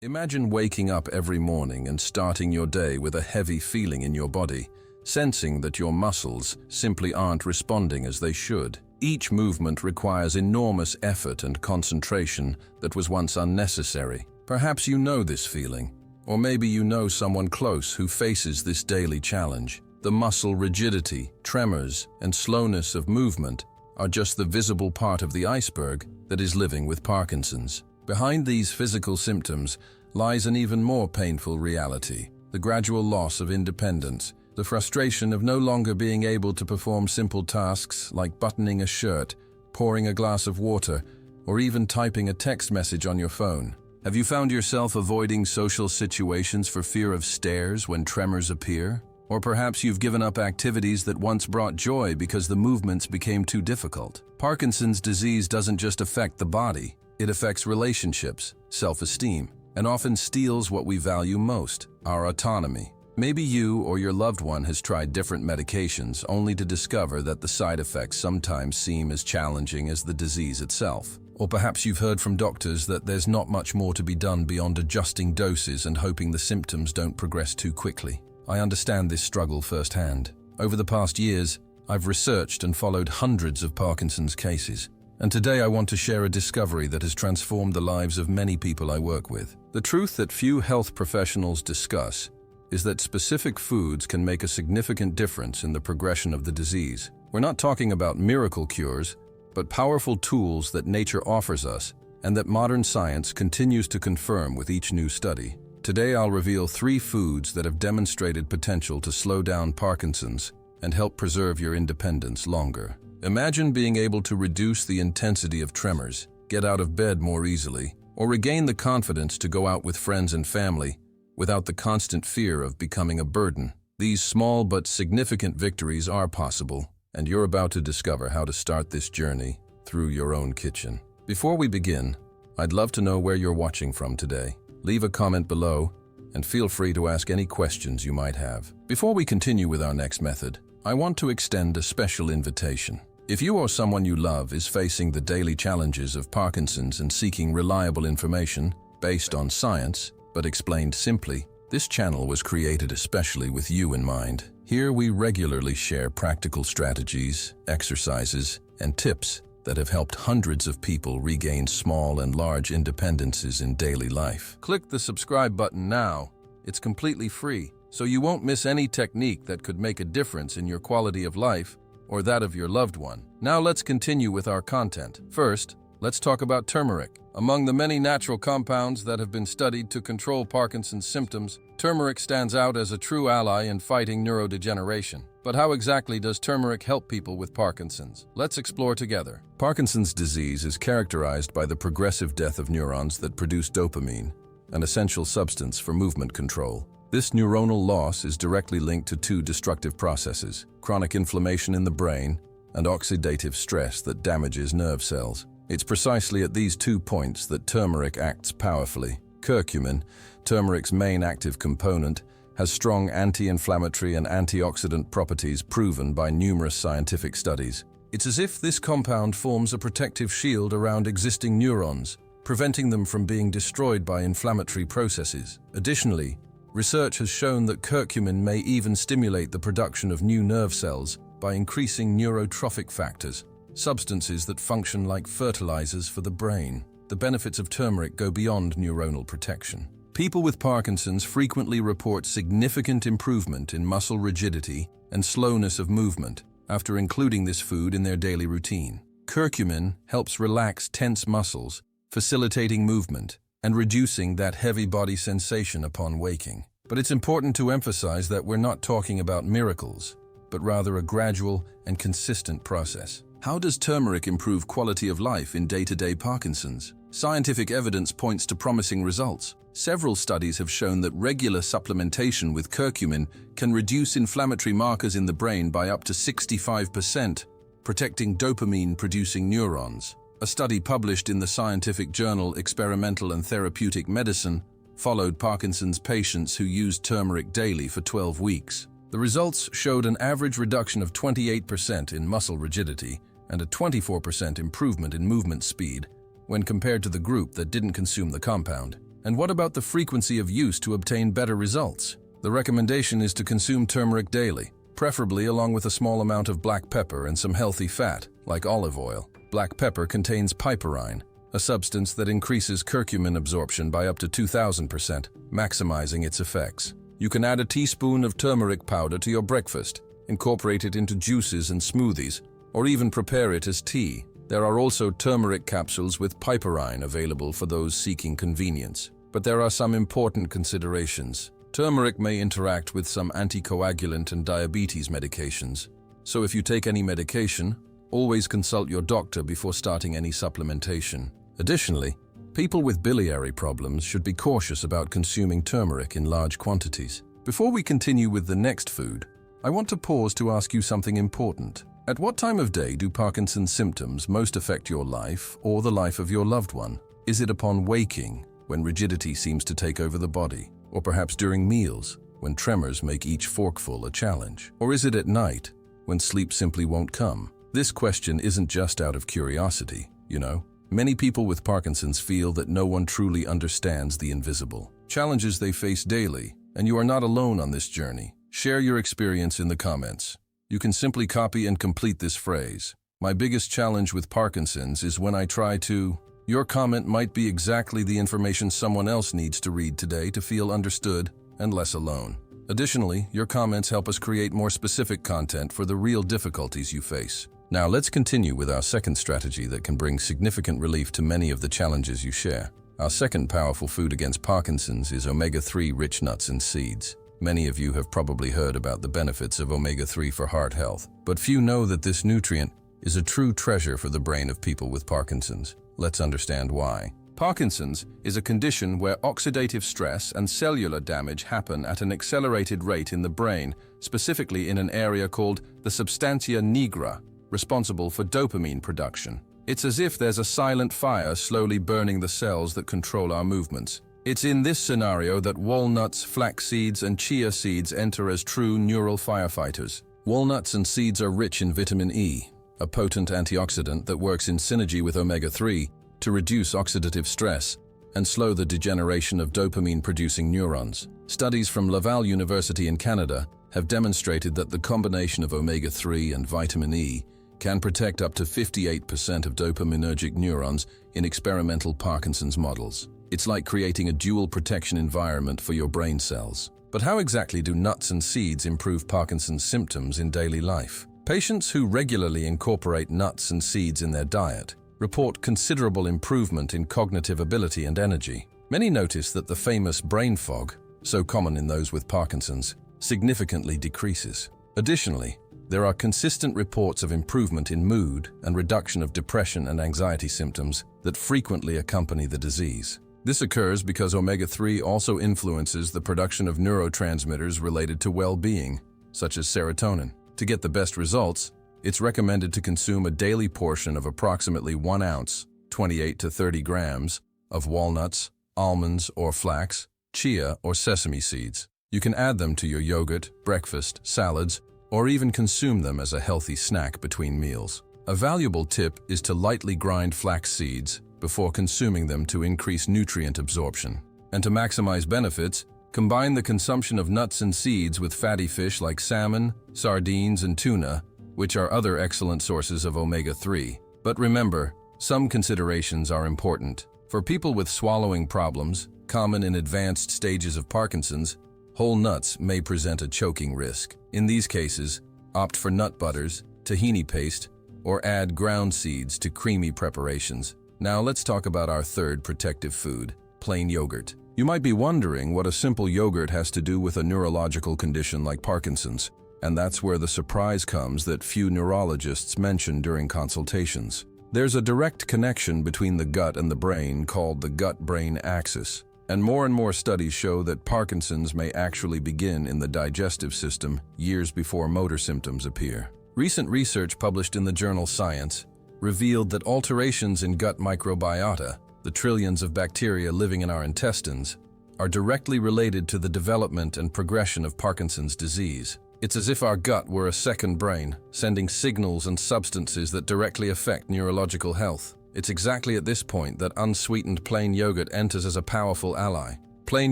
Imagine waking up every morning and starting your day with a heavy feeling in your body, sensing that your muscles simply aren't responding as they should. Each movement requires enormous effort and concentration that was once unnecessary. Perhaps you know this feeling, or maybe you know someone close who faces this daily challenge. The muscle rigidity, tremors, and slowness of movement are just the visible part of the iceberg that is living with Parkinson's. Behind these physical symptoms lies an even more painful reality: the gradual loss of independence, the frustration of no longer being able to perform simple tasks like buttoning a shirt, pouring a glass of water, or even typing a text message on your phone. Have you found yourself avoiding social situations for fear of stares when tremors appear? Or perhaps you've given up activities that once brought joy because the movements became too difficult. Parkinson's disease doesn't just affect the body, it affects relationships, self-esteem, and often steals what we value most: our autonomy. Maybe you or your loved one has tried different medications only to discover that the side effects sometimes seem as challenging as the disease itself. Or perhaps you've heard from doctors that there's not much more to be done beyond adjusting doses and hoping the symptoms don't progress too quickly. I understand this struggle firsthand. Over the past years, I've researched and followed hundreds of Parkinson's cases. And today I want to share a discovery that has transformed the lives of many people I work with. The truth that few health professionals discuss is that specific foods can make a significant difference in the progression of the disease. We're not talking about miracle cures, but powerful tools that nature offers us and that modern science continues to confirm with each new study. Today I'll reveal 3 foods that have demonstrated potential to slow down Parkinson's and help preserve your independence longer. Imagine being able to reduce the intensity of tremors, get out of bed more easily, or regain the confidence to go out with friends and family without the constant fear of becoming a burden. These small but significant victories are possible, and you're about to discover how to start this journey through your own kitchen. Before we begin, I'd love to know where you're watching from today. Leave a comment below, and feel free to ask any questions you might have. Before we continue with our next method, I want to extend a special invitation. If you or someone you love is facing the daily challenges of Parkinson's and seeking reliable information based on science, but explained simply, this channel was created especially with you in mind. Here we regularly share practical strategies, exercises, and tips that have helped hundreds of people regain small and large independences in daily life. Click the subscribe button now. It's completely free, so you won't miss any technique that could make a difference in your quality of life or that of your loved one. Now let's continue with our content. First, let's talk about turmeric. Among the many natural compounds that have been studied to control Parkinson's symptoms, turmeric stands out as a true ally in fighting neurodegeneration. But how exactly does turmeric help people with Parkinson's? Let's explore together. Parkinson's disease is characterized by the progressive death of neurons that produce dopamine, an essential substance for movement control. This neuronal loss is directly linked to 2 destructive processes: chronic inflammation in the brain and oxidative stress that damages nerve cells. It's precisely at these 2 points that turmeric acts powerfully. Curcumin, turmeric's main active component, has strong anti-inflammatory and antioxidant properties proven by numerous scientific studies. It's as if this compound forms a protective shield around existing neurons, preventing them from being destroyed by inflammatory processes. Additionally, research has shown that curcumin may even stimulate the production of new nerve cells by increasing neurotrophic factors, substances that function like fertilizers for the brain. The benefits of turmeric go beyond neuronal protection. People with Parkinson's frequently report significant improvement in muscle rigidity and slowness of movement after including this food in their daily routine. Curcumin helps relax tense muscles, facilitating movement and reducing that heavy body sensation upon waking. But it's important to emphasize that we're not talking about miracles, but rather a gradual and consistent process. How does turmeric improve quality of life in day-to-day Parkinson's? Scientific evidence points to promising results. Several studies have shown that regular supplementation with curcumin can reduce inflammatory markers in the brain by up to 65%, protecting dopamine-producing neurons. A study published in the scientific journal Experimental and Therapeutic Medicine followed Parkinson's patients who used turmeric daily for 12 weeks. The results showed an average reduction of 28% in muscle rigidity and a 24% improvement in movement speed when compared to the group that didn't consume the compound. And what about the frequency of use to obtain better results? The recommendation is to consume turmeric daily, preferably along with a small amount of black pepper and some healthy fat, like olive oil. Black pepper contains piperine, a substance that increases curcumin absorption by up to 2,000%, maximizing its effects. You can add a teaspoon of turmeric powder to your breakfast, incorporate it into juices and smoothies, or even prepare it as tea. There are also turmeric capsules with piperine available for those seeking convenience. But there are some important considerations. Turmeric may interact with some anticoagulant and diabetes medications, so if you take any medication, always consult your doctor before starting any supplementation. Additionally, people with biliary problems should be cautious about consuming turmeric in large quantities. Before we continue with the next food, I want to pause to ask you something important. At what time of day do Parkinson's symptoms most affect your life or the life of your loved one? Is it upon waking, when rigidity seems to take over the body? Or perhaps during meals, when tremors make each forkful a challenge? Or is it at night, when sleep simply won't come? This question isn't just out of curiosity, you know. Many people with Parkinson's feel that no one truly understands the invisible challenges they face daily, and you are not alone on this journey. Share your experience in the comments. You can simply copy and complete this phrase. My biggest challenge with Parkinson's is when I try to... Your comment might be exactly the information someone else needs to read today to feel understood and less alone. Additionally, your comments help us create more specific content for the real difficulties you face. Now let's continue with our second strategy that can bring significant relief to many of the challenges you share. Our second powerful food against Parkinson's is omega-3 rich nuts and seeds. Many of you have probably heard about the benefits of omega-3 for heart health, but few know that this nutrient is a true treasure for the brain of people with Parkinson's. Let's understand why. Parkinson's is a condition where oxidative stress and cellular damage happen at an accelerated rate in the brain, specifically in an area called the substantia nigra, responsible for dopamine production. It's as if there's a silent fire slowly burning the cells that control our movements. It's in this scenario that walnuts, flax seeds, and chia seeds enter as true neural firefighters. Walnuts and seeds are rich in vitamin E, a potent antioxidant that works in synergy with omega-3 to reduce oxidative stress and slow the degeneration of dopamine-producing neurons. Studies from Laval University in Canada have demonstrated that the combination of omega-3 and vitamin E can protect up to 58% of dopaminergic neurons in experimental Parkinson's models. It's like creating a dual protection environment for your brain cells. But how exactly do nuts and seeds improve Parkinson's symptoms in daily life? Patients who regularly incorporate nuts and seeds in their diet report considerable improvement in cognitive ability and energy. Many notice that the famous brain fog, so common in those with Parkinson's, significantly decreases. Additionally, there are consistent reports of improvement in mood and reduction of depression and anxiety symptoms that frequently accompany the disease. This occurs because omega-3 also influences the production of neurotransmitters related to well-being, such as serotonin. To get the best results, it's recommended to consume a daily portion of approximately 1 ounce, 28 to 30 grams, of walnuts, almonds or flax, chia or sesame seeds. You can add them to your yogurt, breakfast, salads, or even consume them as a healthy snack between meals. A valuable tip is to lightly grind flax seeds before consuming them to increase nutrient absorption. And to maximize benefits, combine the consumption of nuts and seeds with fatty fish like salmon, sardines, and tuna, which are other excellent sources of omega-3. But remember, some considerations are important. For people with swallowing problems, common in advanced stages of Parkinson's, whole nuts may present a choking risk. In these cases, opt for nut butters, tahini paste, or add ground seeds to creamy preparations. Now let's talk about our third protective food, plain yogurt. You might be wondering what a simple yogurt has to do with a neurological condition like Parkinson's, and that's where the surprise comes that few neurologists mention during consultations. There's a direct connection between the gut and the brain called the gut-brain axis. And more studies show that Parkinson's may actually begin in the digestive system years before motor symptoms appear. Recent research published in the journal Science revealed that alterations in gut microbiota, the trillions of bacteria living in our intestines, are directly related to the development and progression of Parkinson's disease. It's as if our gut were a second brain, sending signals and substances that directly affect neurological health. It's exactly at this point that unsweetened plain yogurt enters as a powerful ally. Plain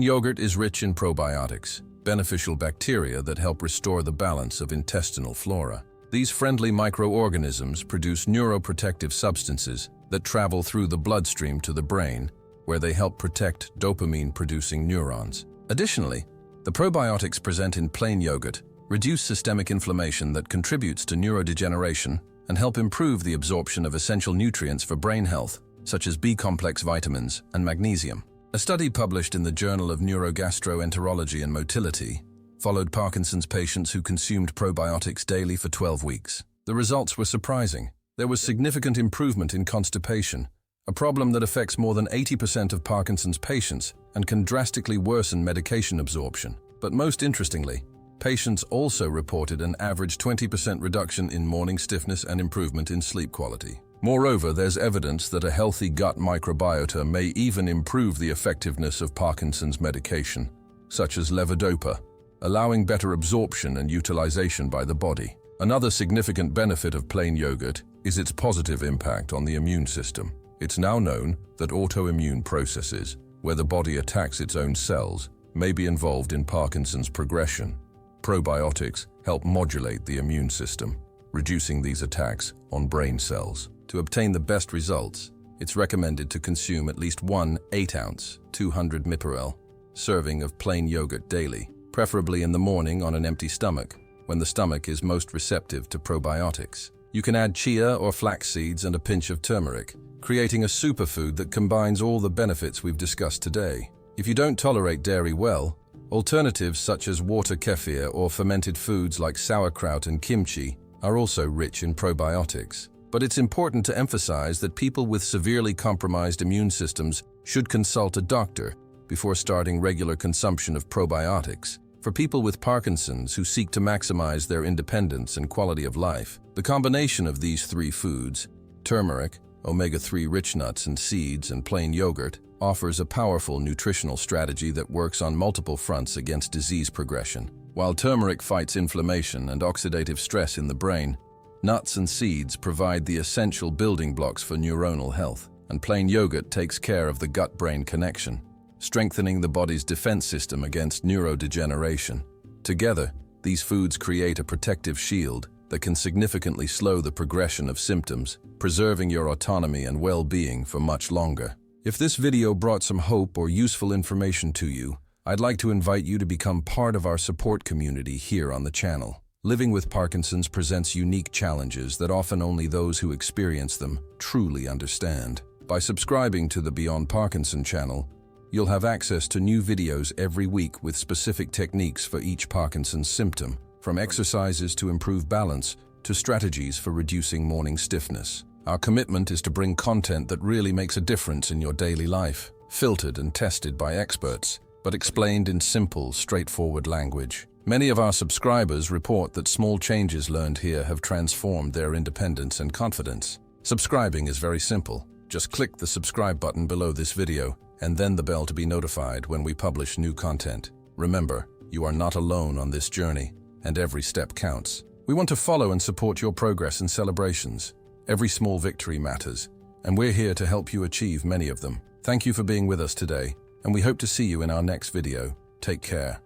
yogurt is rich in probiotics, beneficial bacteria that help restore the balance of intestinal flora. These friendly microorganisms produce neuroprotective substances that travel through the bloodstream to the brain, where they help protect dopamine-producing neurons. Additionally, the probiotics present in plain yogurt reduce systemic inflammation that contributes to neurodegeneration and help improve the absorption of essential nutrients for brain health, such as B-complex vitamins and magnesium. A study published in the Journal of Neurogastroenterology and Motility followed Parkinson's patients who consumed probiotics daily for 12 weeks. The results were surprising. There was significant improvement in constipation, a problem that affects more than 80% of Parkinson's patients and can drastically worsen medication absorption. But most interestingly, patients also reported an average 20% reduction in morning stiffness and improvement in sleep quality. Moreover, there's evidence that a healthy gut microbiota may even improve the effectiveness of Parkinson's medication, such as levodopa, allowing better absorption and utilization by the body. Another significant benefit of plain yogurt is its positive impact on the immune system. It's now known that autoimmune processes, where the body attacks its own cells, may be involved in Parkinson's progression. Probiotics help modulate the immune system, reducing these attacks on brain cells. To obtain the best results, it's recommended to consume at least one 8-ounce, 200 ml serving of plain yogurt daily, preferably in the morning on an empty stomach, when the stomach is most receptive to probiotics. You can add chia or flax seeds and a pinch of turmeric, creating a superfood that combines all the benefits we've discussed today. If you don't tolerate dairy well, alternatives such as water kefir or fermented foods like sauerkraut and kimchi are also rich in probiotics. But it's important to emphasize that people with severely compromised immune systems should consult a doctor before starting regular consumption of probiotics. For people with Parkinson's who seek to maximize their independence and quality of life, the combination of these 3 foods, turmeric, omega-3 rich nuts and seeds, and plain yogurt, offers a powerful nutritional strategy that works on multiple fronts against disease progression. While turmeric fights inflammation and oxidative stress in the brain, nuts and seeds provide the essential building blocks for neuronal health, and plain yogurt takes care of the gut-brain connection, strengthening the body's defense system against neurodegeneration. Together, these foods create a protective shield that can significantly slow the progression of symptoms, preserving your autonomy and well-being for much longer. If this video brought some hope or useful information to you, I'd like to invite you to become part of our support community here on the channel. Living with Parkinson's presents unique challenges that often only those who experience them truly understand. By subscribing to the Beyond Parkinson channel, you'll have access to new videos every week with specific techniques for each Parkinson's symptom, from exercises to improve balance to strategies for reducing morning stiffness. Our commitment is to bring content that really makes a difference in your daily life, filtered and tested by experts, but explained in simple, straightforward language. Many of our subscribers report that small changes learned here have transformed their independence and confidence. Subscribing is very simple. Just click the subscribe button below this video and then the bell to be notified when we publish new content. Remember, you are not alone on this journey, and every step counts. We want to follow and support your progress and celebrations. Every small victory matters, and we're here to help you achieve many of them. Thank you for being with us today, and we hope to see you in our next video. Take care.